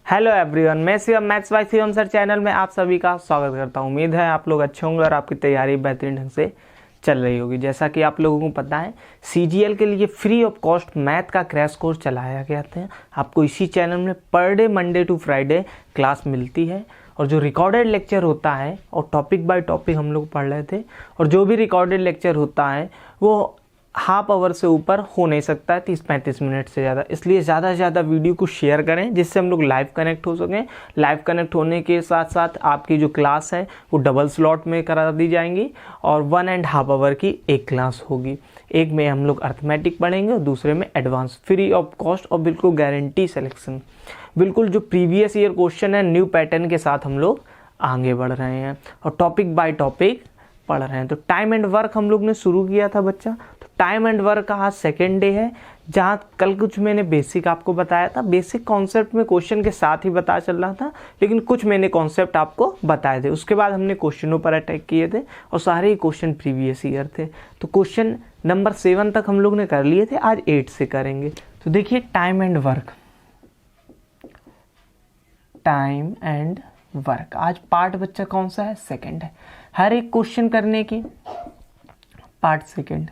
Hello everyone, मैं Shivam maths by Shivam sir channel में आप सभी का स्वागत करता हूं। उम्मीद है आप लोग अच्छे होंगे और आपकी तैयारी बेहतरीन ढंग से चल रही होगी। जैसा कि आप लोगों को पता है, सीजीएल के लिए फ्री ऑफ कॉस्ट मैथ का क्रैश कोर्स चलाया गया था। आपको इसी चैनल में per day Monday to Friday class मिलती है और जो रिकॉर्डेड लेक्चर होता है और टॉपिक बाय टॉपिक हम लोग पढ़ रहे थे, और जो भी रिकॉर्डेड लेक्चर होता है वो हाफ आवर से ऊपर हो नहीं सकता है, 30-35 मिनट से ज़्यादा। इसलिए ज़्यादा से ज़्यादा वीडियो को शेयर करें जिससे हम लोग लाइव कनेक्ट हो सकें। लाइव कनेक्ट होने के साथ साथ आपकी जो क्लास है वो डबल स्लॉट में करा दी जाएंगी और 1.5 आवर की एक क्लास होगी। एक में हम लोग अर्थमेटिक पढ़ेंगे और दूसरे में एडवांस, फ्री ऑफ कॉस्ट और बिल्कुल गारंटी सिलेक्शन। बिल्कुल जो प्रीवियस ईयर क्वेश्चन है न्यू पैटर्न के साथ हम लोग आगे बढ़ रहे हैं और टॉपिक बाय टॉपिक पढ़ रहे हैं। तो टाइम एंड वर्क हम लोग ने शुरू किया था बच्चा। तो टाइम एंड वर्क का आज सेकेंड डे है, जहाँ कल कुछ मैंने बेसिक आपको बताया था। बेसिक कॉन्सेप्ट में क्वेश्चन के साथ ही पता चल रहा था, लेकिन कुछ मैंने कॉन्सेप्ट आपको बताए थे। उसके बाद हमने क्वेश्चनों पर अटैक किए थे और सारे ही क्वेश्चन प्रीवियस ईयर थे। तो क्वेश्चन नंबर 7 तक हम लोग ने कर लिए थे, आज 8 से करेंगे। तो देखिए time and work, time and work आज पार्ट बच्चा कौन सा है? सेकंड है। हर एक क्वेश्चन करने की पार्ट सेकंड,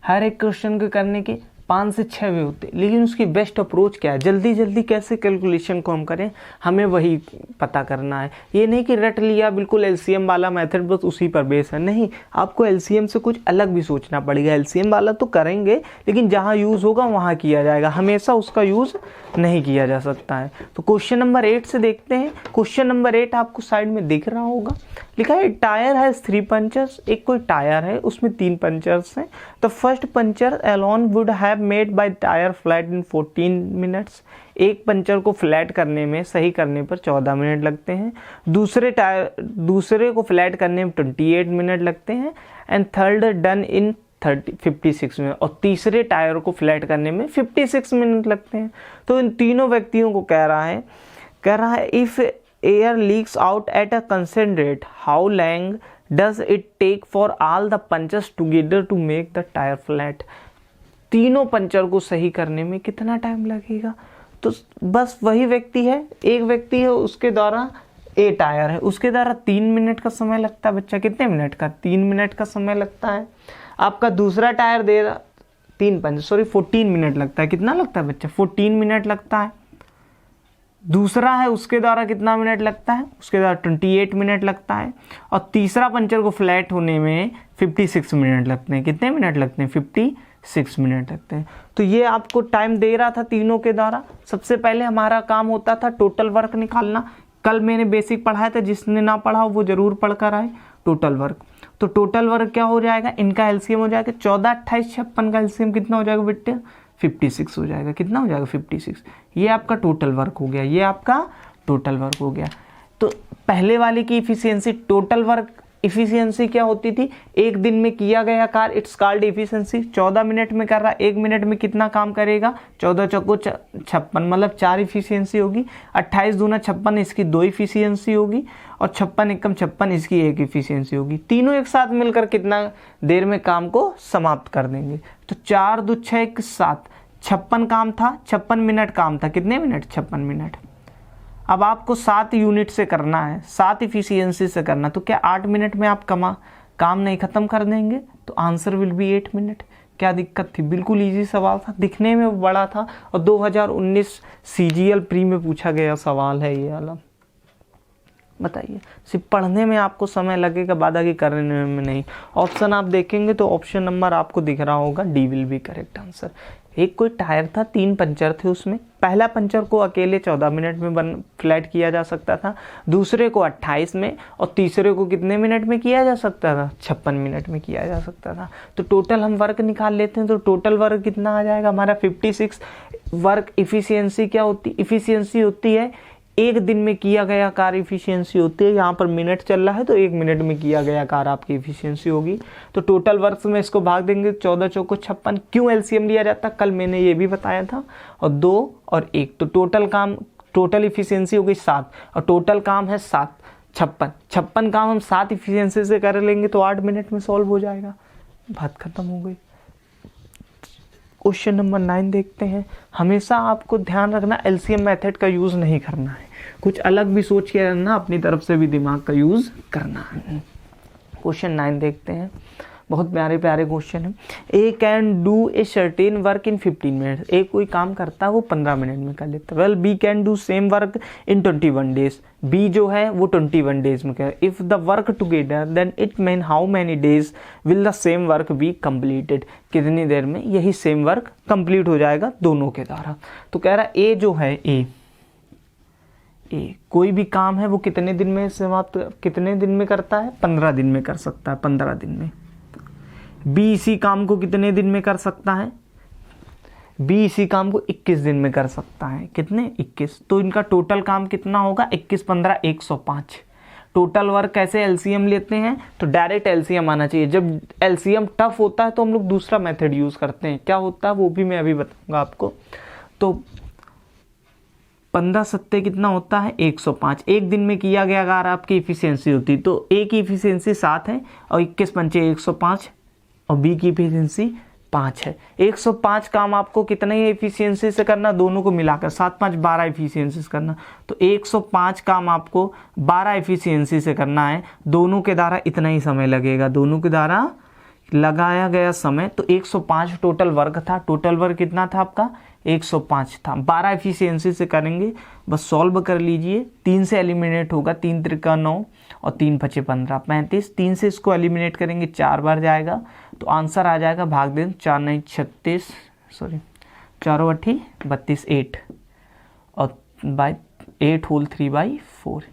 हर एक क्वेश्चन को करने के 5 से 6 वे होते, लेकिन उसकी बेस्ट अप्रोच क्या है, जल्दी जल्दी कैसे कैलकुलेशन को हम करें, हमें वही पता करना है। ये नहीं कि रट लिया बिल्कुल एलसीएम वाला मेथड बस उसी पर बेस है, नहीं, आपको एलसीएम से कुछ अलग भी सोचना पड़ेगा। एलसीएम वाला तो करेंगे लेकिन जहाँ यूज़ होगा वहाँ किया जाएगा, हमेशा उसका यूज़ नहीं किया जा सकता है। तो क्वेश्चन नंबर 8 से देखते हैं। क्वेश्चन नंबर 8 आपको साइड में दिख रहा होगा, लिखा है टायर है 3 पंचर्स। एक कोई टायर है उसमें 3 पंचर्स हैं। The first puncture alone would have made by tyre flat in 14 minutes. एक पंचर को फ्लैट करने में, सही करने पर 14 मिनट लगते हैं। दूसरे को फ्लैट करने में 28 मिनट लगते हैं। And third done in 56 minute, और तीसरे टायर को फ्लैट करने में 56 मिनट लगते हैं। तो इन तीनों व्यक्तियों को कह रहा है if air leaks out at a constant rate, how long does it take for all the punctures together to make the tyre flat. तीनों पंचर को सही करने में कितना टाइम लगेगा? तो बस वही व्यक्ति है, एक व्यक्ति है, उसके द्वारा ए टायर है, उसके द्वारा 3 मिनट का समय लगता है बच्चा। कितने मिनट का? 3 मिनट का समय लगता है। आपका दूसरा टायर दे रहा 14 मिनट लगता है। कितना लगता है बच्चा? 14 मिनट लगता है। दूसरा है उसके द्वारा कितना मिनट लगता है? उसके द्वारा 28 मिनट लगता है। और तीसरा पंचर को फ्लैट होने में 56 मिनट लगते हैं। कितने मिनट लगते हैं? 56 मिनट लगते हैं। तो ये आपको टाइम दे रहा था तीनों के द्वारा। सबसे पहले हमारा काम होता था टोटल वर्क निकालना। कल मैंने बेसिक पढ़ाया था, जिसने ना पढ़ा वो जरूर पढ़ कर आए टोटल वर्क। तो टोटल वर्क क्या हो जाएगा? इनका एलसीएम हो जाएगा 14, 28, 56 का एलसीएम कितना हो जाएगा बेटे? 56 हो जाएगा। कितना हो जाएगा? 56। ये आपका टोटल वर्क हो गया, ये आपका टोटल वर्क हो गया। तो पहले वाले की इफिशियंसी, टोटल वर्क इफिशियंसी क्या होती थी? एक दिन में किया गया कार्य, इट्स कॉल्ड इफिशियंसी। 14 मिनट में कर रहा, 1 मिनट में कितना काम करेगा? 14 चौको 56, मतलब 4 इफिशियंसी होगी। 28 दूना 56, इसकी 2 इफिशियंसी होगी। और 56 एकम 56, इसकी 1 इफिशियंसी होगी। तीनों एक साथ मिलकर कितना देर में काम को समाप्त कर देंगे? तो 4 2 6 7, 56 काम था, 56 मिनट काम था। कितने मिनट? 56 मिनट। अब आपको 7 यूनिट से करना है, 7 इफिशियंसी से करना, तो क्या 8 मिनट में आप काम नहीं खत्म कर देंगे? तो आंसर विल बी 8 मिनट। क्या दिक्कत थी? बिल्कुल इजी सवाल था, दिखने में बड़ा था और 2019 सीजीएल प्री में पूछा गया सवाल है ये वाला। बताइए, सिर्फ पढ़ने में आपको समय लगेगा, बाकी करने में नहीं। ऑप्शन आप देखेंगे तो ऑप्शन नंबर आपको दिख रहा होगा, D will be correct answer. एक कोई टायर था, 3 पंचर थे उसमें। पहला पंचर को अकेले 14 मिनट में फ्लैट किया जा सकता था, दूसरे को 28 में, और तीसरे को कितने मिनट में किया जा सकता था? 56 मिनट में किया जा सकता था। तो टोटल हम वर्क निकाल लेते हैं, तो टोटल वर्क कितना आ जाएगा हमारा? 56। वर्क इफिशियंसी क्या होती? इफिशियंसी होती है एक दिन में किया गया कार्य इफिशियंसी होती है। यहाँ पर मिनट चल रहा है तो 1 मिनट में किया गया कार्य आपकी इफिशियंसी होगी। तो टोटल वर्क में इसको भाग देंगे, 14 चौको 56। क्यों एलसीएम लिया जाता? कल मैंने ये भी बताया था। और 2 और 1, तो टोटल इफिशियंसी हो गई 7, और टोटल काम है 7, 56 काम हम 7 इफिशियंसी से कर लेंगे तो 8 मिनट में सॉल्व हो जाएगा। बात खत्म हो गई। क्वेश्चन नंबर 9 देखते हैं। हमेशा आपको ध्यान रखना एलसीएम मेथड का यूज़ नहीं करना है, कुछ अलग भी सोच के रखना, अपनी तरफ से भी दिमाग का यूज़ करना है। क्वेश्चन 9 देखते हैं, बहुत प्यारे प्यारे क्वेश्चन है। A can do a certain work in 15 minutes. A कोई काम करता है वो 15 मिनट में कर लेता है। Well B can do same work in 21 days. B जो है वो 21 डेज में करे। If the work together then it mean how many days will the same work be completed. कितनी देर में यही सेम वर्क कंप्लीट हो जाएगा दोनों के द्वारा। तो कह रहा है ए जो है ए कोई भी काम है वो कितने दिन में समाप्त, कितने दिन में करता है, 15 दिन में कर सकता है, 15 दिन में। बी इसी काम को कितने दिन में कर सकता है, बी इसी काम को 21 दिन में कर सकता है। कितने, 21। तो इनका टोटल काम कितना होगा, 21 15 105। टोटल वर्क कैसे एलसीएम लेते हैं, तो डायरेक्ट एलसीएम आना चाहिए। जब एलसीएम टफ होता है तो हम लोग दूसरा मेथड यूज करते हैं, क्या होता है वो भी मैं अभी बताऊंगा आपको। तो 15 सत्ते कितना होता है, 105। एक दिन में किया गया अगर आपकी इफिशियंसी होती तो ए की इफिशियंसी 7 है और 21 पंचे 105 और बी की इफिशियंसी 5 है। 105 काम आपको कितने एफिशिएंसी से करना, दोनों को मिलाकर 7 5 12 एफिशिएंसी से करना। तो 105 काम आपको 12 एफिशिएंसी से करना है, दोनों के द्वारा इतना ही समय लगेगा, दोनों के द्वारा लगाया गया समय। तो 105 टोटल वर्क था। टोटल वर्क कितना था आपका, 105 था। 12 एफिशिएंसी से करेंगे, बस सॉल्व कर लीजिए। 3 से एलिमिनेट होगा, 3 त्रिका 9 और 3 पचे 15 35। 3 से इसको एलिमिनेट करेंगे 4 बार जाएगा, तो आंसर आ जाएगा भाग दें 4 9 36, सॉरी 4 8 32 8 और बाई 8 होल 3/4।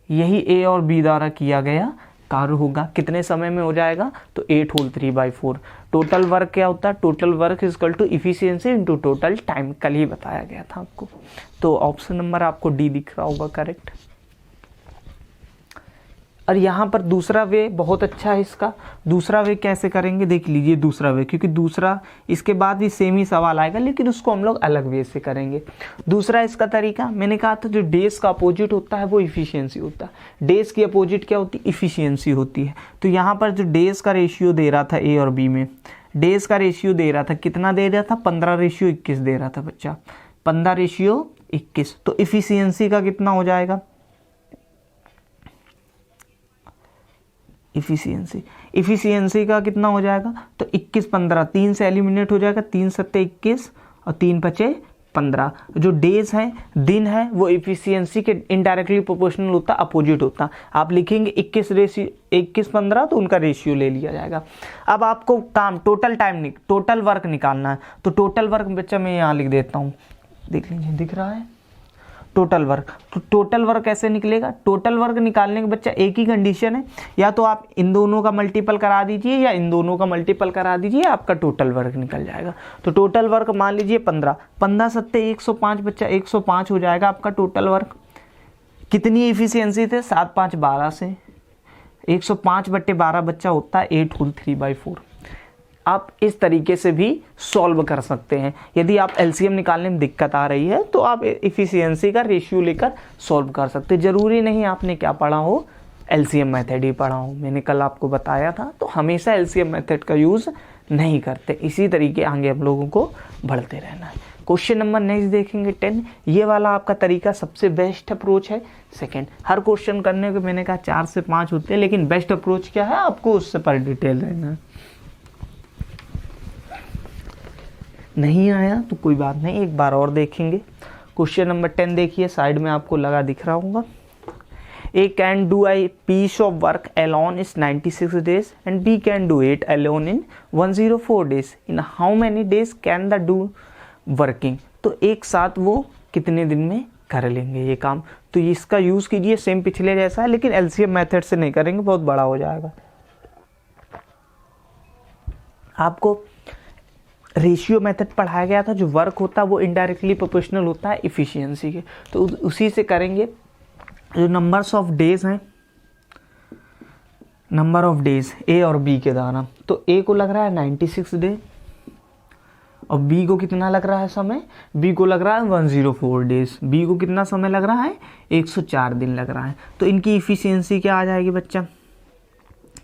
यही ए और बी द्वारा किया गया कार्य होगा। कितने समय में हो जाएगा, तो 8 होल 3/4। टोटल वर्क क्या होता है, total work is equal to efficiency into total time, कल ही बताया गया था आपको। तो ऑप्शन नंबर आपको डी दिख रहा होगा करेक्ट। और यहाँ पर दूसरा वे बहुत अच्छा है इसका। दूसरा वे कैसे करेंगे देख लीजिए, दूसरा वे, क्योंकि दूसरा इसके बाद भी सेम ही सवाल आएगा लेकिन उसको हम लोग अलग वे से करेंगे। दूसरा इसका तरीका मैंने कहा था, जो डेज का अपोजिट होता है वो इफिशियंसी होता है। डेज की अपोजिट क्या होती है, इफिशियंसी होती है। तो यहाँ पर जो डेज का रेशियो दे रहा था ए और बी में, डेज का रेशियो दे रहा था, कितना दे रहा था, 15:21 दे रहा था बच्चा, 15:21। तो इफिशियंसी का कितना हो जाएगा, इफिशियंसी का कितना हो जाएगा, तो 21 15, 3 से एलिमिनेट हो जाएगा, 3 सत्ते 21 और 3 पचे 15। जो डेज है, दिन है, वो इफिशियंसी के इनडायरेक्टली प्रोपोर्शनल होता, अपोजिट होता। आप लिखेंगे 21 15 तो उनका रेशियो ले लिया जाएगा। अब आपको काम टोटल टोटल वर्क निकालना है। तो टोटल वर्क बच्चा मैं यहाँ लिख देता हूँ, देख लीजिए दिख रहा है टोटल वर्क। तो टोटल वर्क कैसे निकलेगा, टोटल वर्क निकालने के बच्चा एक ही कंडीशन है, या तो आप इन दोनों का मल्टीपल करा दीजिए या इन दोनों का मल्टीपल करा दीजिए, आपका टोटल वर्क निकल जाएगा। तो टोटल वर्क मान लीजिए 15, 15 सत्ते 105 बच्चा, 105 हो जाएगा आपका टोटल वर्क। कितनी एफिशिएंसी थे, 7 5 12 से 105/12 बच्चा होता है 8 होल 3/4। आप इस तरीके से भी सॉल्व कर सकते हैं। यदि आप एलसीएम निकालने में दिक्कत आ रही है तो आप इफिशियंसी का रेशियो लेकर सॉल्व कर सकते हैं। जरूरी नहीं आपने क्या पढ़ा हो, एलसीएम मेथड ही पढ़ा हो, मैंने कल आपको बताया था। तो हमेशा एलसीएम मेथड का यूज़ नहीं करते, इसी तरीके आगे हम लोगों को बढ़ते रहना है। क्वेश्चन नंबर नेक्स्ट देखेंगे 10। ये वाला आपका तरीका सबसे बेस्ट अप्रोच है। सेकंड, हर क्वेश्चन करने को मैंने कहा 4 से 5 होते हैं, लेकिन बेस्ट अप्रोच क्या है आपको उससे पर डिटेल रहना है। नहीं आया तो कोई बात नहीं, एक बार और देखेंगे। क्वेश्चन नंबर 10 देखिए, साइड में आपको लगा दिख रहा होगा। A can do a piece of work alone is 96 days and B can do it alone in 104 days. In how many days can the do working? तो एक साथ वो कितने दिन में कर लेंगे ये काम। तो इसका यूज़ कीजिए, सेम पिछले जैसा है, लेकिन एलसीएम मेथड से नहीं करेंगे, बहुत बड़ा हो जाएगा। आपको रेशियो मेथड पढ़ाया गया था, जो वर्क होता है वो इनडायरेक्टली प्रोपोर्शनल होता है इफिशियंसी के, तो उसी से करेंगे। जो नंबर्स ऑफ डेज हैं, नंबर ऑफ डेज ए और बी के द्वारा, तो ए को लग रहा है 96 डे और बी को कितना लग रहा है समय, बी को लग रहा है 104 डेज। बी को कितना समय लग रहा है, 104 दिन लग रहा है। तो इनकी इफिशियंसी क्या आ जाएगी बच्चा,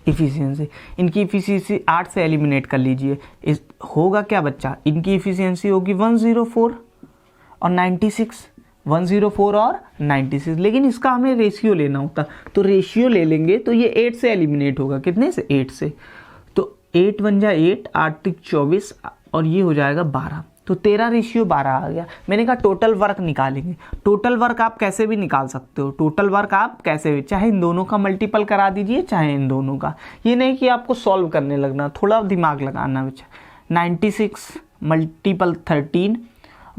इफिशियंसी, इनकी इफिशियंसी 8 से एलिमिनेट कर लीजिए, इस होगा क्या बच्चा, इनकी इफिशियंसी होगी 104 और 96, 104 और 96, लेकिन इसका हमें रेशियो लेना होता, तो रेशियो ले लेंगे तो ये 8 से एलिमिनेट होगा, कितने से, 8 से, तो 8 बन जा 8, 8 तिक 24 और ये हो जाएगा 12, तो 13:12 आ गया। मैंने कहा टोटल वर्क निकालेंगे, टोटल वर्क आप कैसे भी निकाल सकते हो, टोटल वर्क आप कैसे भी, चाहे इन दोनों का मल्टीपल करा दीजिए चाहे इन दोनों का, ये नहीं कि आपको सॉल्व करने लगना, थोड़ा दिमाग लगाना बच्चा। 96 मल्टीपल 13,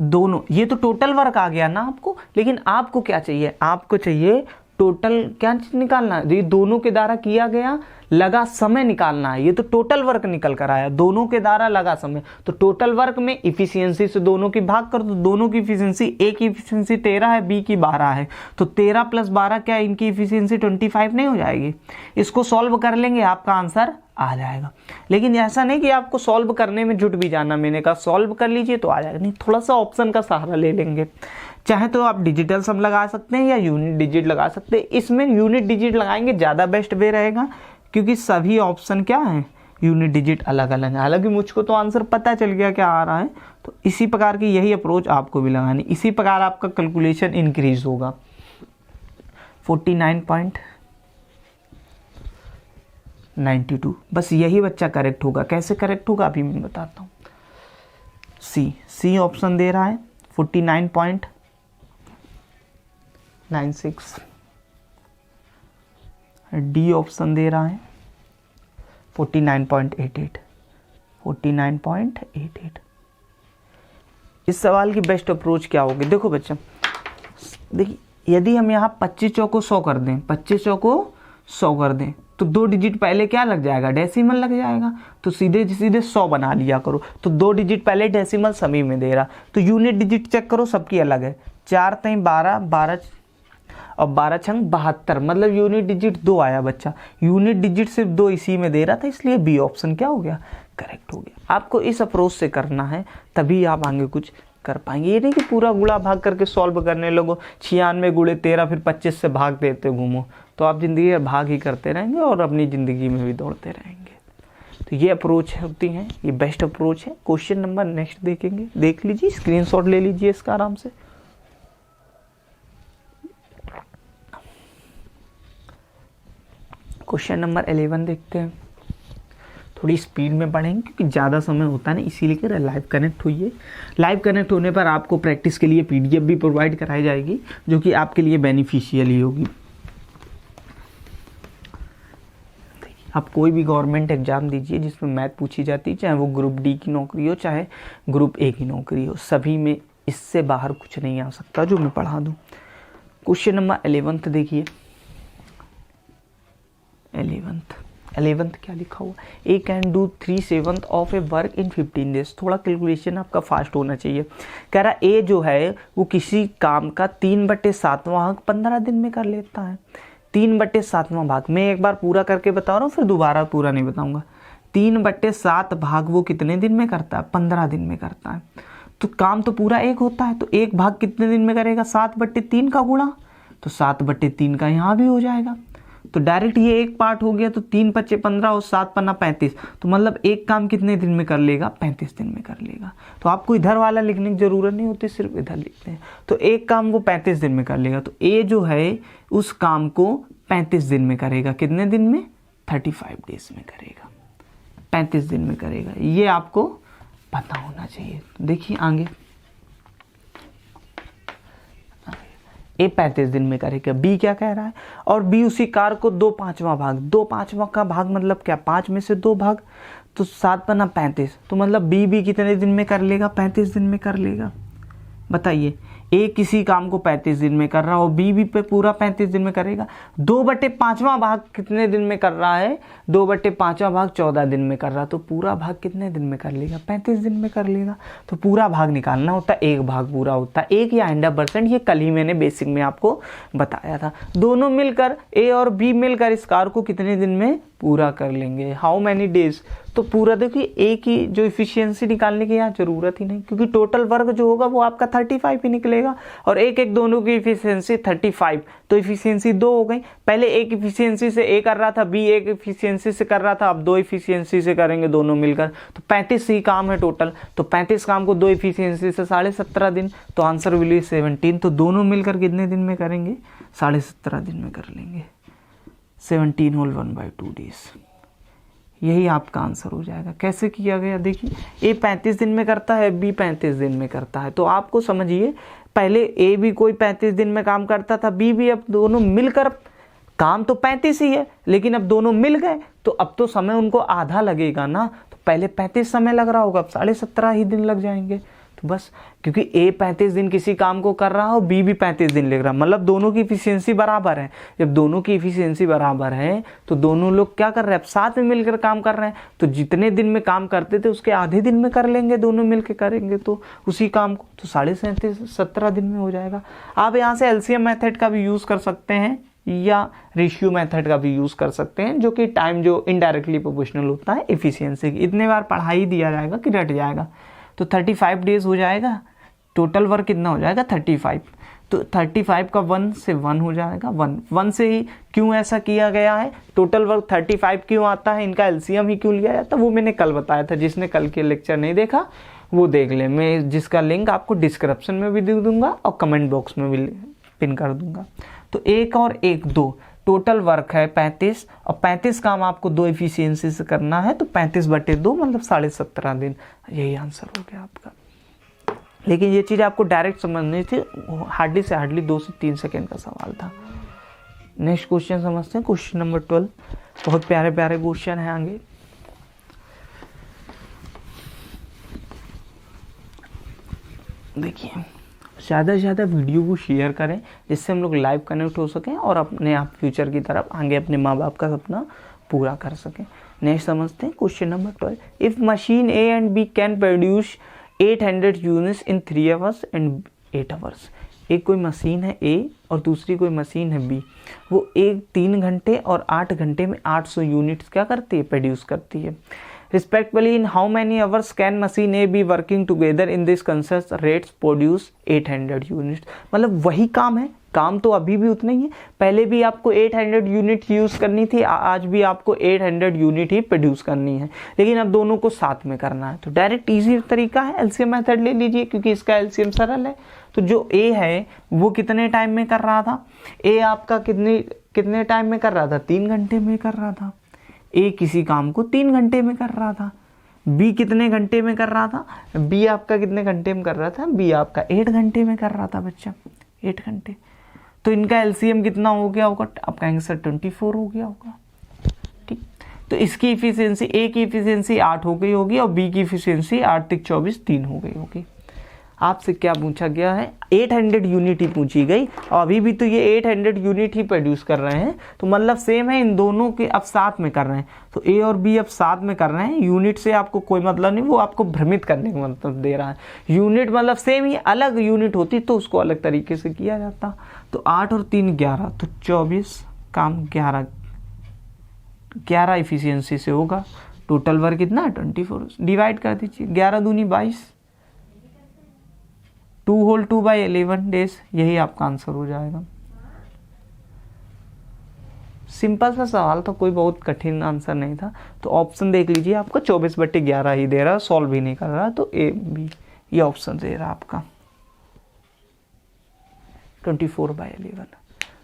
दोनों, ये तो टोटल वर्क आ गया ना आपको, लेकिन आपको क्या चाहिए, आपको चाहिए टोटल क्या निकालना, ये दोनों के द्वारा किया गया लगा समय निकालना है, ये तो टोटल वर्क निकल कर आया, दोनों के द्वारा लगा समय, तो टोटल वर्क में इफिशियंसी से दोनों की भाग कर दो, दोनों की इफिशियंसी, ए की इफिशियंसी 13 है, बी की 12 है, तो 13 + 12 क्या, इनकी इफिशियंसी 25 नहीं हो जाएगी। इसको सॉल्व कर लेंगे आपका आंसर आ जाएगा, लेकिन ऐसा नहीं कि आपको सॉल्व करने में जुट भी जाना, मैंने कहा सॉल्व कर लीजिए तो आ जाएगा, नहीं थोड़ा सा ऑप्शन का सहारा ले लेंगे, चाहे तो आप डिजिटल सम लगा सकते हैं या यूनिट डिजिट लगा सकते हैं, इसमें यूनिट डिजिट लगाएंगे ज़्यादा बेस्ट वे रहेगा, क्योंकि सभी ऑप्शन क्या है, यूनिट डिजिट अलग अलग है। हालांकि मुझको तो आंसर पता चल गया क्या आ रहा है, तो इसी प्रकार की यही अप्रोच आपको भी लगानी, इसी प्रकार आपका कैलकुलेशन इंक्रीज होगा। 49.92, बस यही बच्चा करेक्ट होगा। कैसे करेक्ट होगा अभी मैं बताता हूँ। सी ऑप्शन दे रहा है 49.96, डी ऑप्शन दे रहा है 49.88, 49.88। इस सवाल की बेस्ट अप्रोच क्या होगी, देखो बच्चा, देखिए यदि हम यहाँ 25 चौको 100 कर दें, 25 चौको 100 कर दें, तो 2 डिजिट पहले क्या लग जाएगा, डेसिमल लग जाएगा, तो सीधे सीधे 100 बना लिया करो, तो 2 डिजिट पहले डेसिमल सभी में दे रहा, तो यूनिट डिजिट चेक करो, सबकी अलग है, 4 3 12, 12 और 12 छंग 72, मतलब यूनिट डिजिट 2 आया बच्चा, यूनिट डिजिट सिर्फ 2 इसी में दे रहा था, इसलिए बी ऑप्शन क्या हो गया, करेक्ट हो गया। आपको इस अप्रोच से करना है, तभी आप आगे कुछ कर पाएंगे, ये नहीं कि पूरा गुणा भाग करके सॉल्व करने लगो, 96 गुणे 13 फिर 25 से भाग देते घूमो, तो आप जिंदगी में भाग ही करते रहेंगे और अपनी ज़िंदगी में भी दौड़ते रहेंगे। तो ये अप्रोच होती है, ये बेस्ट अप्रोच है। क्वेश्चन नंबर नेक्स्ट देखेंगे, देख लीजिए, स्क्रीनशॉट ले लीजिए इसका आराम से। क्वेश्चन नंबर 11 देखते हैं, थोड़ी स्पीड में पढ़ेंगे क्योंकि ज़्यादा समय होता है, इसीलिए लाइव कनेक्ट हुई। लाइव कनेक्ट होने पर आपको प्रैक्टिस के लिए PDF भी प्रोवाइड कराई जाएगी, जो कि आपके लिए बेनिफिशियल ही होगी। आप कोई भी गवर्नमेंट एग्जाम दीजिए जिसमें मैथ पूछी जाती है, चाहे वो ग्रुप D की नौकरी हो चाहे ग्रुप A की नौकरी हो, सभी में इससे बाहर कुछ नहीं आ सकता जो मैं पढ़ा दूँ। क्वेश्चन नंबर 11 देखिए, 11th क्या लिखा हुआ, A can do 3/7 of a work in 15 days. थोड़ा कैलकुलेशन आपका फास्ट होना चाहिए। कह रहा ए जो है वो किसी काम का 3/7 भाग 15 दिन में कर लेता है। 3/7 भाग मैं एक बार पूरा करके बता रहा हूँ, फिर दोबारा पूरा नहीं बताऊंगा। 3/7 भाग वो कितने दिन में करता है, 15 दिन में करता है। तो काम तो पूरा एक होता है, तो एक भाग कितने दिन में करेगा, 7/3 का गुणा, तो 7/3 का यहाँ भी हो जाएगा। तो डायरेक्ट ये एक पार्ट हो गया, तो 3 × 5 = 15 और 7 × 35, तो मतलब एक काम कितने दिन में कर लेगा, 35 दिन में कर लेगा। तो आपको इधर वाला लिखने की जरूरत नहीं होती, सिर्फ इधर लिखते हैं। तो एक काम वो 35 दिन में कर लेगा, तो ए जो है उस काम को 35 दिन में करेगा। कितने दिन में, 35 डेज में करेगा, 35 दिन में करेगा। ये आपको पता होना चाहिए। देखिए आगे, ए 35 दिन में करेगा, बी क्या कह रहा है, और बी उसी कार को 2/5 भाग, 2/5 का भाग मतलब क्या, 5 में से 2 भाग, तो 7 × 35, तो मतलब बी भी कितने दिन में कर लेगा, 35 दिन में कर लेगा। बताइए, ए किसी काम को 35 दिन में कर रहा है और बी भी पे पूरा 35 दिन में करेगा। 2/5 भाग कितने दिन में कर रहा है, 2/5 भाग 14 दिन में कर रहा है, तो पूरा भाग कितने दिन में कर लेगा, 35 दिन में कर लेगा। तो पूरा भाग निकालना होता है, एक भाग पूरा होता है 1 या 100%। ये कल ही मैंने बेसिक में आपको बताया था। दोनों मिलकर, ए और बी मिलकर इस कार को कितने दिन में पूरा कर लेंगे, हाउ मैनी डेज। तो पूरा देखिए, ए की जो इफिशियंसी निकालने की यहाँ जरूरत ही नहीं, क्योंकि टोटल वर्क जो होगा वो आपका 35 ही निकलेगा। मिलेगा। और एक एक दोनों की इफिशियंसी 35, तो इफिशियंसी 2 हो गई। पहले एक इफिशियंसी से ए कर रहा था, बी एक इफिशियंसी से कर रहा था, अब 2 इफिशियंसी से करेंगे दोनों मिलकर, तो 35 ही काम है टोटल। तो 35 काम को 2 इफिशियंसी से 17.5 दिन, तो आंसर विल बी 17। तो दोनों मिलकर कितने दिन में करेंगे? 17.5 दिन में कर लेंगे। 17 होल 1/2 डेज, यही आपका आंसर हो जाएगा। कैसे किया गया देखिए, ए 35 दिन में करता है, बी 35 दिन में करता है। तो आपको समझिए, पहले ए भी कोई 35 दिन में काम करता था, बी भी, अब दोनों मिलकर, काम तो 35 ही है लेकिन अब दोनों मिल गए तो अब तो समय उनको आधा लगेगा ना। तो पहले 35 समय लग रहा होगा, अब 17.5 ही दिन लग जाएंगे। तो बस, क्योंकि ए 35 दिन किसी काम को कर रहा हो, बी भी 35 दिन लग रहा, मतलब दोनों की इफिशियंसी बराबर है। जब दोनों की इफिशियंसी बराबर है तो दोनों लोग क्या कर रहे हैं? अब साथ में मिलकर काम कर रहे हैं। तो जितने दिन में काम करते थे उसके आधे दिन में कर लेंगे, दोनों मिलकर करेंगे तो उसी काम को, तो 17.5 दिन में हो जाएगा। आप यहाँ से एलसीएम मेथड का भी यूज कर सकते हैं या रेशियो मेथड का भी यूज कर सकते हैं, जो कि टाइम जो इनडायरेक्टली प्रोपोर्शनल होता है इफिशियंसी की। इतने बार पढ़ा ही दिया जाएगा कि रट जाएगा। तो 35 डेज हो जाएगा, टोटल वर्क कितना हो जाएगा? 35। तो 35 का 1 से 1 हो जाएगा, 1 से ही। क्यों ऐसा किया गया है? टोटल वर्क 35 क्यों आता है, इनका एलसीएम ही क्यों लिया जाता है, वो मैंने कल बताया था। जिसने कल के लेक्चर नहीं देखा वो देख ले, मैं जिसका लिंक आपको डिस्क्रिप्शन में भी दे दूंगा और कमेंट बॉक्स में भी पिन कर दूंगा। तो 1 और 1 2 टोटल वर्क है 35, और 35 काम आपको 2 इफिशियंसी से करना है, तो 35/2 मतलब 17.5 दिन। यही आंसर हो गया आपका। लेकिन ये चीज़ आपको डायरेक्ट समझनी थी, हार्डली से हार्डली 2 से 3 सेकेंड का सवाल था। नेक्स्ट क्वेश्चन समझते हैं, क्वेश्चन नंबर 12। बहुत प्यारे प्यारे क्वेश्चन है आगे। देखिए, ज़्यादा से ज़्यादा वीडियो को शेयर करें जिससे हम लोग लाइव कनेक्ट हो सकें और अपने आप फ्यूचर की तरफ आगे अपने माँ बाप का सपना पूरा कर सकें। नेक्स्ट समझते हैं question number 12। If machine A and B can produce 800 units in 3 hours and 8 hours. एक कोई मशीन है ए और दूसरी कोई मशीन है बी, वो 3 घंटे और 8 घंटे में 800 यूनिट्स क्या करती है? प्रोड्यूस करती है। Respectively, in how many hours can machine A be working together in this constant rates produce 800 units? मतलब वही काम है, काम तो अभी भी उतना ही है। पहले भी आपको 800 यूनिट यूज करनी थी, आज भी आपको 800 यूनिट ही प्रोड्यूस करनी है, लेकिन अब दोनों को साथ में करना है। तो डायरेक्ट इजी तरीका है, एलसीएम मेथड ले लीजिए क्योंकि इसका एलसीएम सरल है। तो जो ए है वो कितने टाइम में कर रहा था? ए आपका कितने टाइम में कर रहा था? 3 घंटे में कर रहा था। ए किसी काम को 3 घंटे में कर रहा था। बी कितने घंटे में कर रहा था? बी आपका कितने घंटे में कर रहा था? बी आपका 8 घंटे में कर रहा था बच्चा, 8 घंटे। तो इनका एलसीएम कितना हो गया होगा? आपका आंसर 24 हो गया होगा। ठीक, तो इसकी इफिशियंसी, ए की इफिशियंसी 8 हो गई होगी और बी की इफिशियंसी 8 × 24 3 हो गई होगी। आपसे क्या पूछा गया है? 800 यूनिट ही पूछी गई, और अभी भी तो ये 800 यूनिट ही प्रोड्यूस कर रहे हैं, तो मतलब सेम है, इन दोनों के अब साथ में कर रहे हैं। तो ए और बी अब साथ में कर रहे हैं। यूनिट से आपको कोई मतलब नहीं, वो आपको भ्रमित करने का मतलब दे रहा है। यूनिट मतलब सेम ही, अलग यूनिट होती तो उसको अलग तरीके से किया जाता। तो 8 और 3 11, तो 24 काम 11 इफिशियंसी से होगा। टोटल वर्क कितना है? 24। डिवाइड कर दीजिए, 11 दूनी 22, 2 होल 2/11 डेज, यही आपका आंसर हो जाएगा। सिंपल सा सवाल था, कोई बहुत कठिन आंसर नहीं था। तो ऑप्शन देख लीजिए, आपको 24/11 ही दे रहा, सॉल्व भी नहीं कर रहा, तो ए बी ये ऑप्शन दे रहा आपका 24/11।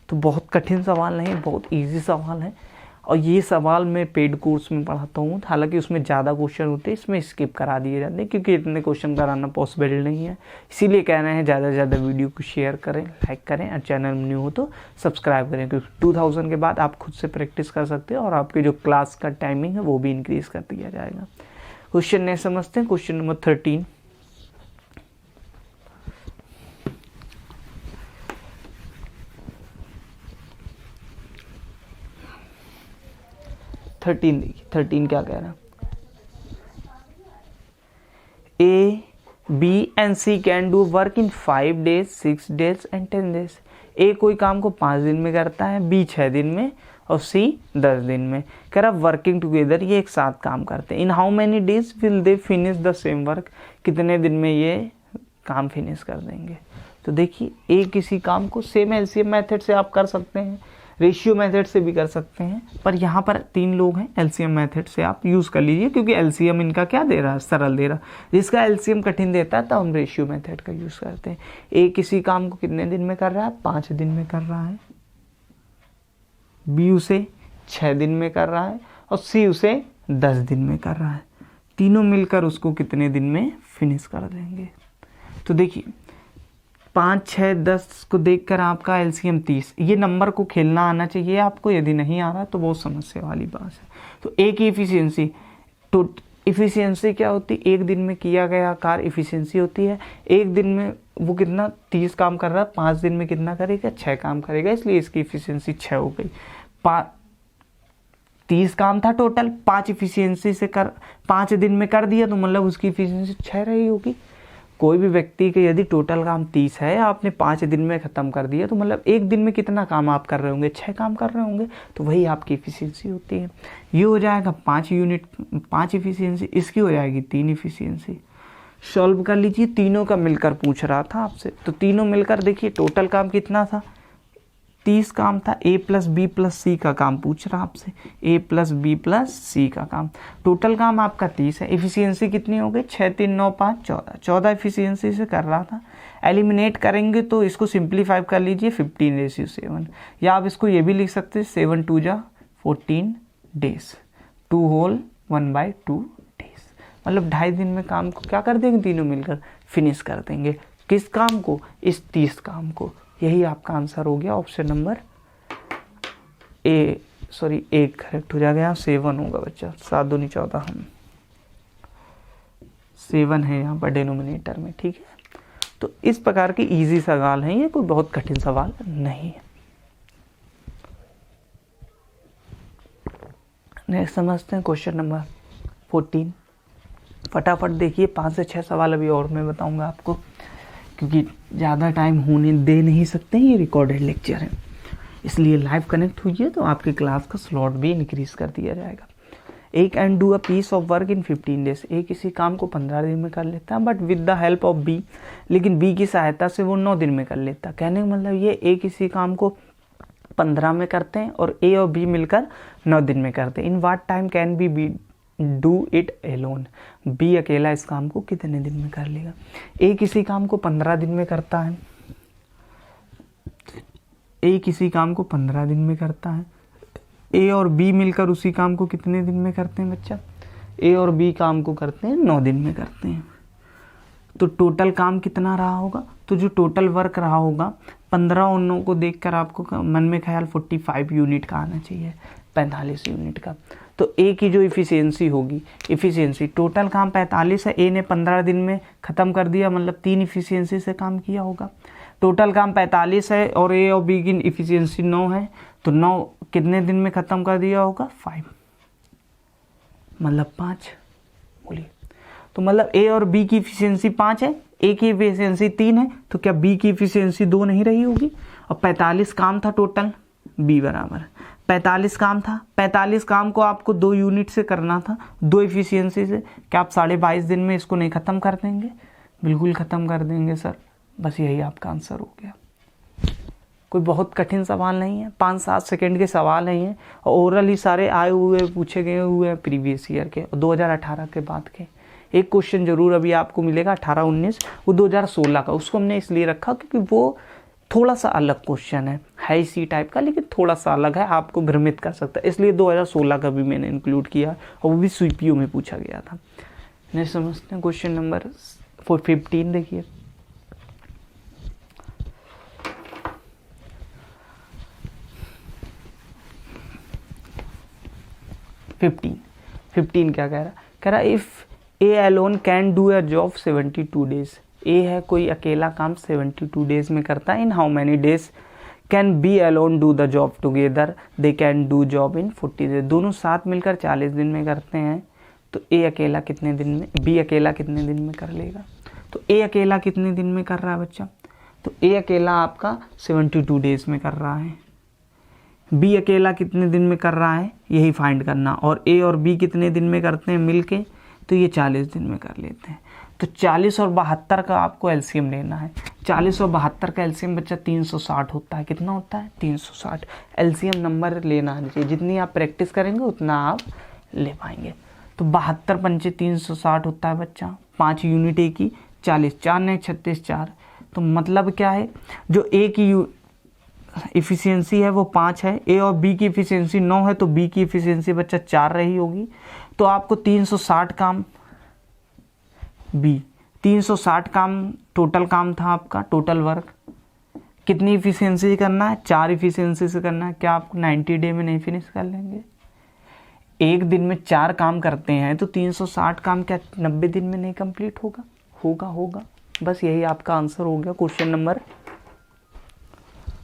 तो बहुत कठिन सवाल नहीं, बहुत इजी सवाल है। और ये सवाल मैं पेड कोर्स में पढ़ाता हूँ, हालांकि उसमें ज़्यादा क्वेश्चन होते हैं, इसमें स्किप करा दिए जाते हैं क्योंकि इतने क्वेश्चन कराना पॉसिबल नहीं है। इसीलिए कह रहे हैं ज़्यादा से ज़्यादा वीडियो को शेयर करें, लाइक करें, और चैनल न्यू हो तो सब्सक्राइब करें, क्योंकि 2000 के बाद आप खुद से प्रैक्टिस कर सकते हैं और आपकी जो क्लास का टाइमिंग है वो भी इंक्रीज़ कर दिया जाएगा। क्वेश्चन नहीं समझते हैं, क्वेश्चन नंबर 13। देखिए 13 क्या कह रहा है? A B and C can do work in 5 days 6 days and 10 days. A कोई काम को 5 दिन में करता है, बी 6 दिन में और सी 10 दिन में। कह रहा वर्किंग टुगेदर, ये एक साथ काम करते हैं। इन how many days will they finish the same work? कितने दिन में ये काम फिनिश कर देंगे? तो देखिए ए किसी काम को सेम एलसीएम मेथड से आप कर सकते हैं, रेशियो मेथड से भी कर सकते हैं, पर यहाँ पर 3 लोग हैं, एलसीएम मेथड से आप यूज़ कर लीजिए क्योंकि एलसीएम इनका क्या दे रहा है, सरल दे रहा है। जिसका एलसीएम कठिन देता है तो हम रेशियो मेथड का यूज़ करते हैं। ए किसी काम को कितने दिन में कर रहा है, 5 दिन में कर रहा है, बी उसे 6 दिन में कर रहा है और सी उसे 10 दिन में कर रहा है। तीनों मिलकर उसको कितने दिन में फिनिश कर देंगे। तो देखिए 5, 6, 10 को देखकर आपका एलसीएम 30, ये नंबर को खेलना आना चाहिए आपको, यदि नहीं आ रहा तो बहुत समस्या वाली बात है। तो ए की इफिशियंसी, तो इफिशियंसी क्या होती है, एक दिन में किया गया कार्य इफिशियंसी होती है। एक दिन में वो कितना 30 काम कर रहा है, 5 दिन में कितना करेगा, 6 काम करेगा, इसलिए इसकी इफिशियंसी 6 हो गई। 30 काम था टोटल, 5 इफिशियंसी से 5 दिन में कर दिया तो मतलब उसकी इफिशियंसी 6 रही होगी। कोई भी व्यक्ति के यदि टोटल काम 30 है, आपने 5 दिन में ख़त्म कर दिया तो मतलब एक दिन में कितना काम आप कर रहे होंगे, 6 काम कर रहे होंगे, तो वही आपकी इफिशियंसी होती है। ये हो जाएगा 5 यूनिट, 5 इफिशियंसी, इसकी हो जाएगी 3 इफिशियंसी। सॉल्व कर लीजिए, तीनों का मिलकर पूछ रहा था आपसे, तो तीनों मिलकर देखिए टोटल काम कितना था, 30 काम था। ए प्लस बी प्लस सी का काम पूछ रहा आपसे, ए प्लस बी प्लस सी का काम, टोटल काम आपका 30 है। इफिशियंसी कितनी हो गई, 6, 3, 9, 5, 14, 14 इफिशियंसी से कर रहा था। एलिमिनेट करेंगे तो इसको सिंप्लीफाई कर लीजिए 15:7, या आप इसको ये भी लिख सकते हैं 7 2 जा 14 डेज, 2 होल 1/2 डेज, मतलब 2.5 दिन में काम को क्या कर देंगे, तीनों मिलकर फिनिश कर देंगे। किस काम को, इस 30 काम को। यही आपका आंसर हो गया option number A, sorry A correct हो जाएगा, 7 होगा बच्चा, 7 दूनी 14, हम 7 है यहाँ पर डिनोमिनेटर में, ठीक है। तो इस प्रकार के इजी सवाल हैं ये, कोई बहुत कठिन सवाल नहीं है। नेक्स्ट समझते हैं क्वेश्चन नंबर 14। फटाफट देखिए, 5 से 6 सवाल अभी और मैं बताऊंगा आपको, क्योंकि ज़्यादा टाइम होने दे नहीं सकते हैं, ये रिकॉर्डेड लेक्चर है, इसलिए लाइव कनेक्ट हुई तो आपकी क्लास का स्लॉट भी इंक्रीज कर दिया जाएगा। A can do a piece of work in 15 days, A किसी काम को 15 दिन में कर लेता है, but with the help of B, लेकिन बी की सहायता से वो 9 दिन में कर लेता है। कहने का मतलब ये ए किसी काम को 15 में करते हैं और ए और बी मिलकर 9 दिन में करते हैं। In what time can B do it alone, B अकेला इस काम को कितने दिन में कर लेगा। ए किसी काम को 15 दिन में करता है, ए किसी काम को 15 दिन में करता है, ए और बी मिलकर उसी काम को कितने दिन में करते हैं बच्चा, ए और बी काम को करते हैं 9 दिन में करते हैं। तो टोटल काम कितना रहा होगा, तो जो टोटल वर्क रहा होगा 15 और 9 को देखकर आपको मन में ख्याल 45 यूनिट का आना चाहिए, 45 यूनिट का। तो ए की जो इफिशियंसी होगी, इफिशियंसी टोटल काम 45 है, ए ने 15 दिन में ख़त्म कर दिया, मतलब 3 इफिशियंसी से काम किया होगा। टोटल काम 45 है और ए और बी की इफिशियंसी 9 है, तो 9 कितने दिन में ख़त्म कर दिया होगा, 5, मतलब 5, बोलिए। तो मतलब ए और बी की इफिशियंसी 5 है, ए की इफिशियंसी 3 है, तो क्या बी की इफिशियंसी 2 नहीं रही होगी। और 45 काम था टोटल, बी बराबर 45 काम था, 45 काम को आपको 2 यूनिट से करना था, 2 इफिशियंसी से। क्या आप 22.5 दिन में इसको नहीं ख़त्म कर देंगे, बिल्कुल ख़त्म कर देंगे सर। बस यही आपका आंसर हो गया, कोई बहुत कठिन सवाल नहीं है, 5-7 सेकंड के सवाल नहीं है, और ओरल ही सारे आए हुए पूछे गए हुए हैं प्रीवियस ईयर के और 2018 के बाद के। एक क्वेश्चन जरूर अभी आपको मिलेगा 18-19, वो 2016 का, उसको हमने इसलिए रखा क्योंकि वो थोड़ा सा अलग क्वेश्चन है इसी टाइप का, लेकिन थोड़ा सा अलग है, आपको भ्रमित कर सकता है, इसलिए 2016 का भी मैंने इंक्लूड किया और वो भी सीपीयू में पूछा गया था। नहीं समझते हैं, क्वेश्चन नंबर 15 देखिए। फिफ्टीन क्या कह रहा है, if A alone can do a job 72 days, A है कोई अकेला काम 72 डेज में करता है, in how many days can B alone do the job together, they can do job in 40 days, दोनों साथ मिलकर 40 दिन में करते हैं, तो ए अकेला कितने दिन में, बी अकेला कितने दिन में कर लेगा। तो ए अकेला कितने दिन में कर रहा है बच्चा, तो ए अकेला आपका 72 डेज में कर रहा है, बी अकेला कितने दिन में कर रहा है यही फाइंड करना, और ए और बी कितने दिन में करते हैं मिलके, तो ये 40 दिन में कर लेते हैं। तो 40 और 72 का आपको एलसीएम लेना है। 40 और 72 का एलसीएम बच्चा 360 होता है। कितना होता है? 360। एलसीएम नंबर लेना आना चाहिए, जितनी आप प्रैक्टिस करेंगे उतना आप ले पाएंगे। तो 72 पंचे 360 होता है बच्चा, 5 यूनिट ए की 40, 4 ने 36, 4। तो मतलब क्या है, जो ए की इफिशियंसी है वो 5 है, ए और बी की इफिशियंसी 9 है, तो बी की इफिशियंसी बच्चा 4 रही होगी। तो आपको 360 काम बी, 360 काम टोटल काम था आपका, टोटल वर्क कितनी इफिशियंसी से करना है? 4 इफिशियंसी से करना है। क्या आप 90 डे में नहीं फिनिश कर लेंगे? एक दिन में 4 काम करते हैं तो 360 काम क्या 90 दिन में नहीं कंप्लीट होगा? होगा। बस यही आपका आंसर हो गया क्वेश्चन नंबर।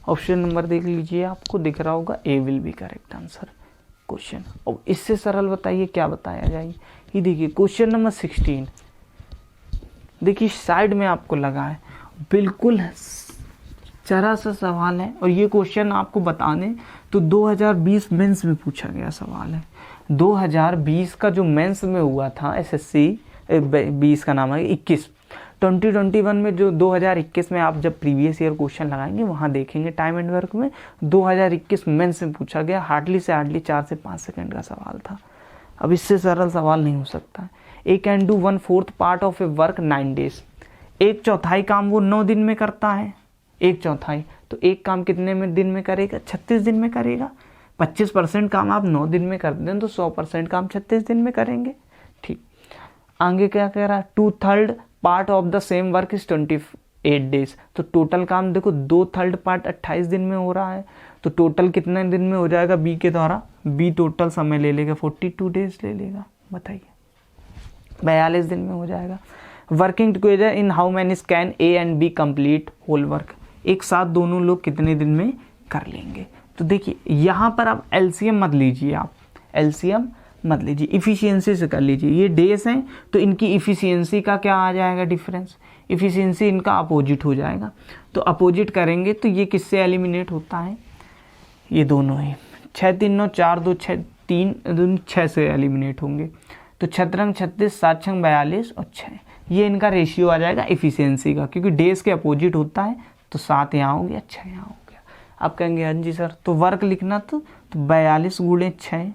ऑप्शन नंबर देख लीजिए, आपको दिख रहा होगा, A will be correct answer question. और इससे सरल बताइए क्या बताया जाए। ये देखिए क्वेश्चन नंबर 16, देखिए साइड में आपको लगा है, बिल्कुल जरा सा सवाल है। और ये क्वेश्चन आपको बताने तो 2020 मेंस में पूछा गया सवाल है। 2020 का जो मेंस में हुआ था एसएससी 20 का नाम है 21, 2021 में जो 2021 में आप जब प्रीवियस ईयर क्वेश्चन लगाएंगे वहाँ देखेंगे टाइम एंड वर्क में 2021 मेंस में पूछा गया, हार्डली से हार्डली 4 से 5 सेकंड का सवाल था। अब इससे सरल सवाल नहीं हो सकता। A can do 1/4 part of a work 9 days. 1/4 काम वो 9 दिन में करता है। 1/4 तो एक काम कितने में दिन में करेगा? 36 दिन में करेगा। 25% काम आप 9 दिन में कर दें तो 100% काम 36 दिन में करेंगे। ठीक, आगे क्या कह रहा है? 2/3 part of the same work is 28 days. तो टोटल काम देखो 2/3 पार्ट 28 दिन में हो रहा है, तो टोटल कितने दिन में हो जाएगा बी के द्वारा? बी टोटल समय ले लेगा 42 डेज ले लेगा। बताइए 42 दिन में हो जाएगा। Working together in how many can A and B complete whole work. एक साथ दोनों लोग कितने दिन में कर लेंगे? तो देखिए यहाँ पर आप एलसीएम मत लीजिए, आप एलसीएम मत लीजिए, इफिशियंसी से कर लीजिए। ये डेज हैं तो इनकी इफिशियंसी का क्या आ जाएगा? डिफरेंस। इफिशियंसी इनका अपोजिट हो जाएगा, तो अपोजिट करेंगे तो ये किससे एलिमिनेट होता है? ये दोनों ही 6 3 9 4 2 6 3 6 से एलिमिनेट होंगे। तो 6 36 7 42 और 6, ये इनका रेशियो आ जाएगा इफिशियंसी का, क्योंकि डेज के अपोजिट होता है। तो 7 यहाँ हो गया, 6 यहाँ हो गया। आप कहेंगे हाँ जी सर, तो वर्क लिखना तो 42 × 6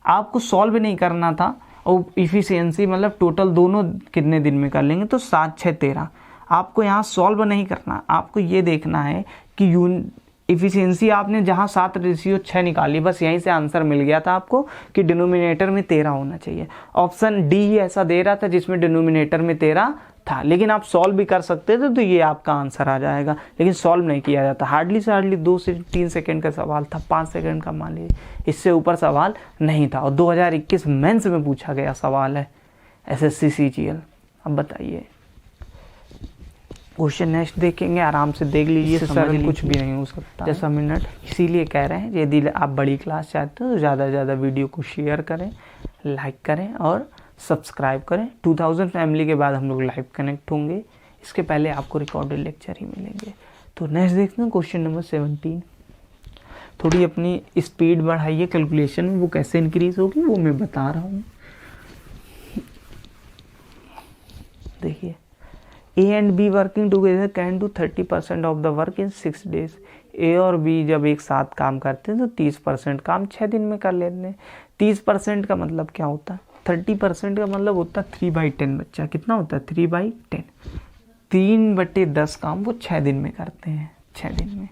आपको सॉल्व नहीं करना था, और इफिशियंसी मतलब टोटल दोनों कितने दिन में कर लेंगे? तो 7 6 13। आपको यहाँ सॉल्व नहीं करना, आपको ये देखना है कि इफिशियंसी आपने जहाँ 7 रेशियो 6 निकाली, बस यहीं से आंसर मिल गया था आपको कि डिनोमिनेटर में 13 होना चाहिए। ऑप्शन डी ही ऐसा दे रहा था जिसमें डिनोमिनेटर में 13 था, लेकिन आप सॉल्व भी कर सकते थे तो ये आपका आंसर आ जाएगा, लेकिन सॉल्व नहीं किया जाता। हार्डली से हार्डली 2 से 3 सेकंड का सवाल था, 5 सेकंड का मान लीजिए, इससे ऊपर सवाल नहीं था। और 2021 मेंस में पूछा गया सवाल है एसएससी सीजीएल। अब बताइए क्वेश्चन नेक्स्ट देखेंगे, आराम से देख लीजिए, समझ कुछ भी नहीं हो सकता 10 मिनट। इसीलिए कह रहे हैं यदि आप बड़ी क्लास चाहते हो तो ज़्यादा से ज़्यादा वीडियो को शेयर करें, लाइक करें और सब्सक्राइब करें। 2000 फैमिली के बाद हम लोग लाइव कनेक्ट होंगे, इसके पहले आपको रिकॉर्डेड लेक्चर ही मिलेंगे। तो नेक्स्ट देखते हैं क्वेश्चन नंबर 17। थोड़ी अपनी स्पीड बढ़ाइए, कैलकुलेशन में वो कैसे इंक्रीज होगी वो मैं बता रहा हूँ। देखिए A and B working together can do 30% of the work in 6 days. A और बी जब एक साथ काम करते हैं तो 30% काम 6 दिन में कर लेते हैं। 30% का मतलब क्या होता है? 30% का मतलब होता है 3/10 बच्चा। कितना होता है? 3/10। 3/10 काम वो 6 दिन में करते हैं, 6 दिन में।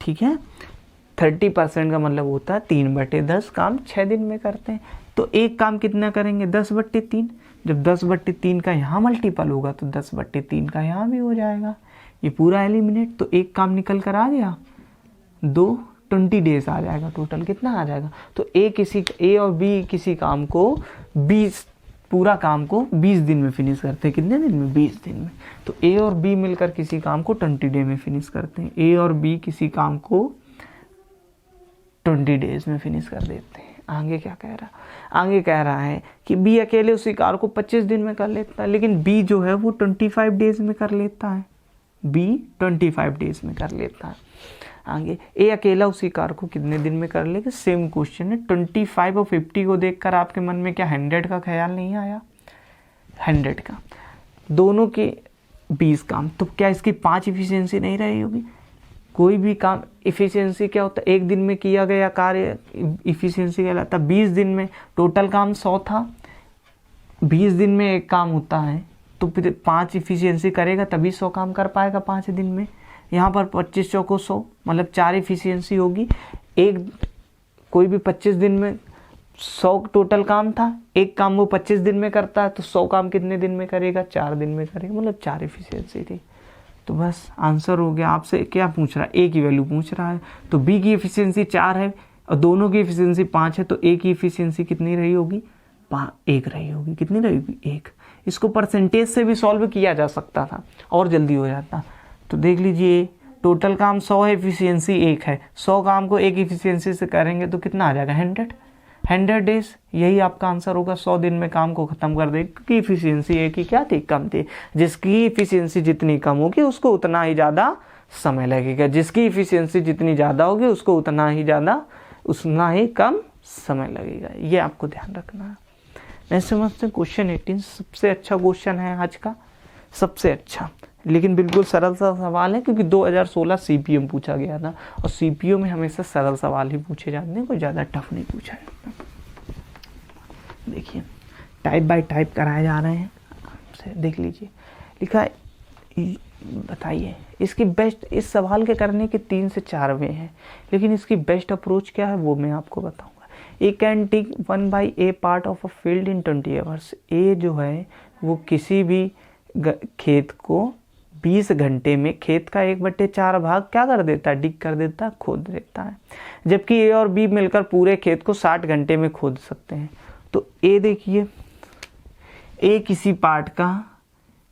ठीक है, 30% का मतलब होता है 3/10 काम 6 दिन में करते हैं। तो एक काम कितना करेंगे? 10/3। जब 10/3 का यहाँ मल्टीपल होगा तो 10/3 का यहाँ भी हो जाएगा, ये पूरा एलिमिनेट। तो एक काम निकल कर आ गया, 20 डेज आ जाएगा। टोटल कितना आ जाएगा? तो ए और बी किसी काम को 20 पूरा काम को 20 दिन में फिनिश करते हैं। कितने दिन में? 20 दिन में। तो ए और बी मिलकर किसी काम को 20 डे में फिनिश करते हैं। ए और बी किसी काम को 20 डेज में फिनिश कर देते हैं। आगे क्या कह रहा है? आगे कह रहा है कि बी अकेले उसी कार को 25 दिन में कर लेता है, लेकिन बी जो है वो 25 डेज में कर लेता है। बी 25 डेज में कर लेता है। आगे ए अकेला उसी कार को कितने दिन में कर लेगा? सेम क्वेश्चन है। 25 और 50 को देखकर आपके मन में क्या 100 का ख्याल नहीं आया? 100 का, दोनों के 20 काम, तो क्या इसकी 5 इफिशियंसी नहीं रही होगी? कोई भी काम इफिशियंसी क्या होता है? एक दिन में किया गया कार्य इफिशियंसी कहलाता है। 20 दिन में टोटल काम 100 था, 20 दिन में एक काम होता है, तो फिर 5 इफिशियंसी करेगा तभी 100 काम कर पाएगा 5 दिन में। यहाँ पर 25 चौको 100, मतलब 4 इफिशियंसी होगी। एक कोई भी 25 दिन में 100 टोटल काम था, एक काम वो 25 दिन में करता है, तो 100 काम कितने दिन में करेगा? 4 दिन में करेगा, मतलब 4 इफिशियंसी थी। तो बस आंसर हो गया। आपसे क्या पूछ रहा है? ए की वैल्यू पूछ रहा है, तो बी की इफिशियंसी 4 है और दोनों की इफिशियंसी 5 है, तो ए की इफिशियंसी कितनी रही होगी? 1 रही होगी। कितनी रही होगी? 1। इसको परसेंटेज से भी सॉल्व किया जा सकता था और जल्दी हो जाता। तो देख लीजिए, टोटल काम 100 है, इफिशियंसी 1 है, 100 काम को 1 इफिशियंसी से करेंगे तो कितना आ जाएगा? 100 डेज। यही आपका आंसर होगा। 100 दिन में काम को खत्म कर देगा, क्योंकि इफिशियंसी एक ही क्या थी? कम थी। जिसकी इफिशियंसी जितनी कम होगी उसको उतना ही ज़्यादा समय लगेगा, जिसकी इफिशियंसी जितनी ज़्यादा होगी उसको उतना ही कम समय लगेगा। ये आपको ध्यान रखना है। नेक्स्ट समझते हैं क्वेश्चन 18। सबसे अच्छा क्वेश्चन है आज का, सबसे अच्छा, लेकिन बिल्कुल सरल सा सवाल है, क्योंकि 2016 सीपीओ में पूछा गया था और सीपीओ में हमेशा सरल सवाल ही पूछे जाते हैं, कोई ज़्यादा टफ नहीं पूछा जाता। देखिए, टाइप बाय टाइप कराए जा रहे हैं आपसे। देख लीजिए, लिखा है, बताइए इसकी बेस्ट, इस सवाल के करने के 3 से 4 वे हैं, लेकिन इसकी बेस्ट अप्रोच क्या है वो मैं आपको बताऊंगा। A can tick 1/a part of a field in 20 hours. A जो है वो किसी भी खेत को 20 घंटे में खेत का 1/4 भाग क्या कर देता है? डिग कर देता है, खोद देता है। जबकि ए और बी मिलकर पूरे खेत को 60 घंटे में खोद सकते हैं। तो ए देखिए, ए किसी पार्ट का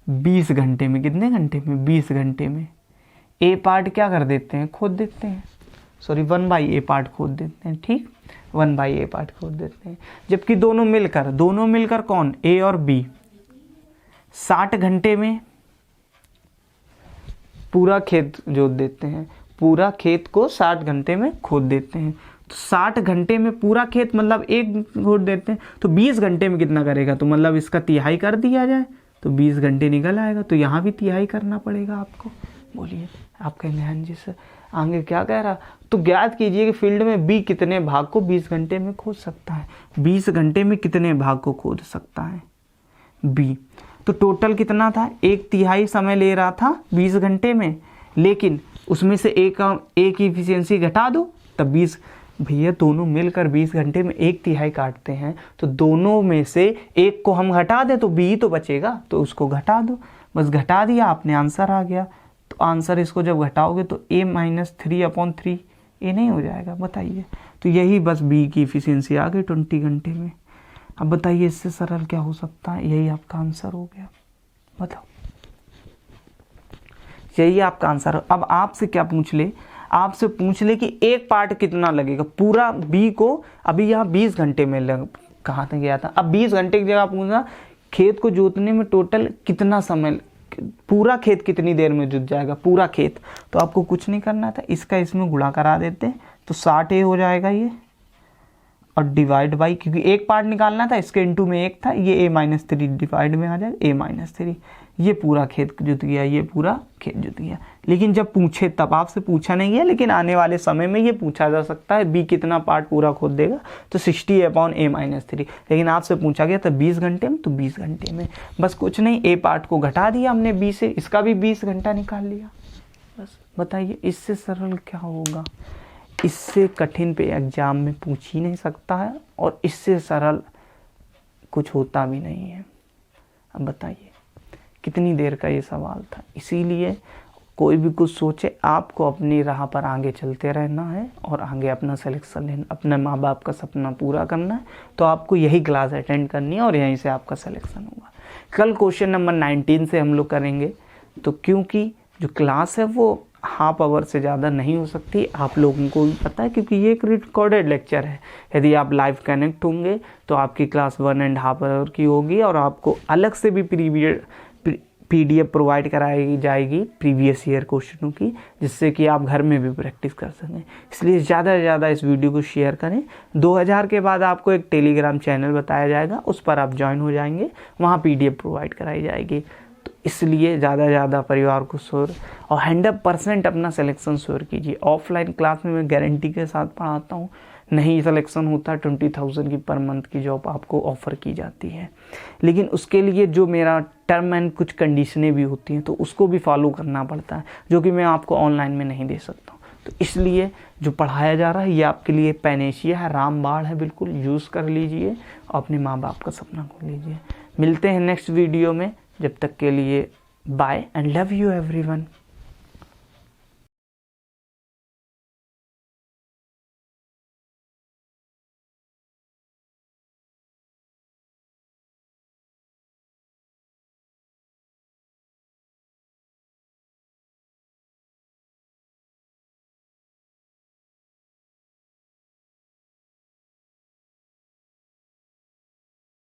20 घंटे में, कितने घंटे में? 20 घंटे में ए पार्ट क्या कर देते हैं? खोद देते हैं। सॉरी, 1/a पार्ट खोद देते हैं। ठीक, 1/a पार्ट खोद देते हैं। जबकि दोनों मिलकर कौन? ए और बी 60 घंटे में पूरा खेत जोत देते हैं, पूरा खेत को 60 घंटे में खोद देते हैं। तो 60 घंटे में पूरा खेत मतलब एक खोद देते हैं, तो 20 घंटे में कितना करेगा? तो मतलब इसका तिहाई कर दिया जाए तो 20 घंटे निकल आएगा। तो यहाँ भी तिहाई करना पड़ेगा आपको। बोलिए, आप कहेंगे हाँ जी सर, आगे क्या कह रहा? तो ज्ञात कीजिए कि फील्ड में बी कितने भाग को 20 घंटे में खोद सकता है। 20 घंटे में कितने भाग को खोद सकता है बी? तो टोटल कितना था? 1/3 समय ले रहा था 20 घंटे में, लेकिन उसमें से एक की इफिशियंसी घटा दो तब 20। भैया दोनों मिलकर 20 घंटे में 1/3 काटते हैं, तो दोनों में से एक को हम घटा दें तो बी तो बचेगा, तो उसको घटा दो। बस घटा दिया आपने, आंसर आ गया। तो आंसर इसको जब घटाओगे तो a - 3/3 ये नहीं हो जाएगा? बताइए। तो यही बस बी की इफिशियंसी आ गई 20 घंटे में। अब बताइए इससे सरल क्या हो सकता है? यही आपका आंसर हो गया। बताओ, यही आपका आंसर। अब आपसे क्या पूछ ले? आपसे पूछ ले कि एक पार्ट कितना लगेगा पूरा बी को। अभी यहाँ 20 घंटे में कहाँ तक गया था, अब 20 घंटे की जगह पूछना खेत को जोतने में टोटल कितना समय, पूरा खेत कितनी देर में जुत जाएगा पूरा खेत। तो आपको कुछ नहीं करना था, इसका इसमें गुणा करा देते तो 60 हो जाएगा ये, और डिवाइड बाई, क्योंकि एक पार्ट निकालना था इसके इनटू में 1 था, ये a-3 डिवाइड में आ जाएगा a-3। ये पूरा खेत जुत गया, ये पूरा खेत जुत गया। लेकिन जब पूछे तब आपसे पूछा नहीं गया, लेकिन आने वाले समय में ये पूछा जा सकता है बी कितना पार्ट पूरा खोद देगा, तो 60/a-3। लेकिन आपसे पूछा गया था 20 घंटे में, तो 20 घंटे में। बस कुछ नहीं, ए पार्ट को घटा दिया हमने बी से, इसका भी 20 घंटा निकाल लिया। बस बताइए इससे सरल क्या होगा? इससे कठिन पे एग्जाम में पूछ ही नहीं सकता है, और इससे सरल कुछ होता भी नहीं है। अब बताइए कितनी देर का ये सवाल था। इसीलिए कोई भी कुछ सोचे, आपको अपनी राह पर आगे चलते रहना है और आगे अपना सिलेक्शन लेना, अपने माँ बाप का सपना पूरा करना है। तो आपको यही क्लास अटेंड करनी है और यहीं से आपका सिलेक्शन होगा। कल क्वेश्चन नंबर 19 से हम लोग करेंगे। तो क्योंकि जो क्लास है वो हाफ आवर से ज़्यादा नहीं हो सकती, आप लोगों को भी पता है, क्योंकि ये एक रिकॉर्डेड लेक्चर है। यदि आप लाइव कनेक्ट होंगे तो आपकी क्लास 1.5 आवर की होगी, और आपको अलग से भी PDF प्रोवाइड कराई जाएगी प्रीवियस ईयर क्वेश्चनों की, जिससे कि आप घर में भी प्रैक्टिस कर सकें। इसलिए ज़्यादा से ज़्यादा इस वीडियो को शेयर करें। 2000 के बाद आपको एक टेलीग्राम चैनल बताया जाएगा, उस पर आप ज्वाइन हो जाएंगे, वहाँ PDF प्रोवाइड कराई जाएगी। तो इसलिए ज़्यादा से ज़्यादा परिवार को श्योर और 100% अपना सिलेक्शन श्योर कीजिए। ऑफलाइन क्लास में मैं गारंटी के साथ पढ़ाता हूँ, नहीं सिलेक्शन होता 20,000 की पर मंथ की जॉब आपको ऑफ़र की जाती है। लेकिन उसके लिए जो मेरा टर्म एंड कुछ कंडीशनें भी होती हैं, तो उसको भी फॉलो करना पड़ता है, जो कि मैं आपको ऑनलाइन में नहीं दे सकता हूँ। तो इसलिए जो पढ़ाया जा रहा है ये आपके लिए पैनेशिया है, रामबाण है, बिल्कुल यूज़ कर लीजिए और अपने माँ बाप का सपना खोल लीजिए। मिलते हैं नेक्स्ट वीडियो में, जब तक के लिए bye and love you everyone.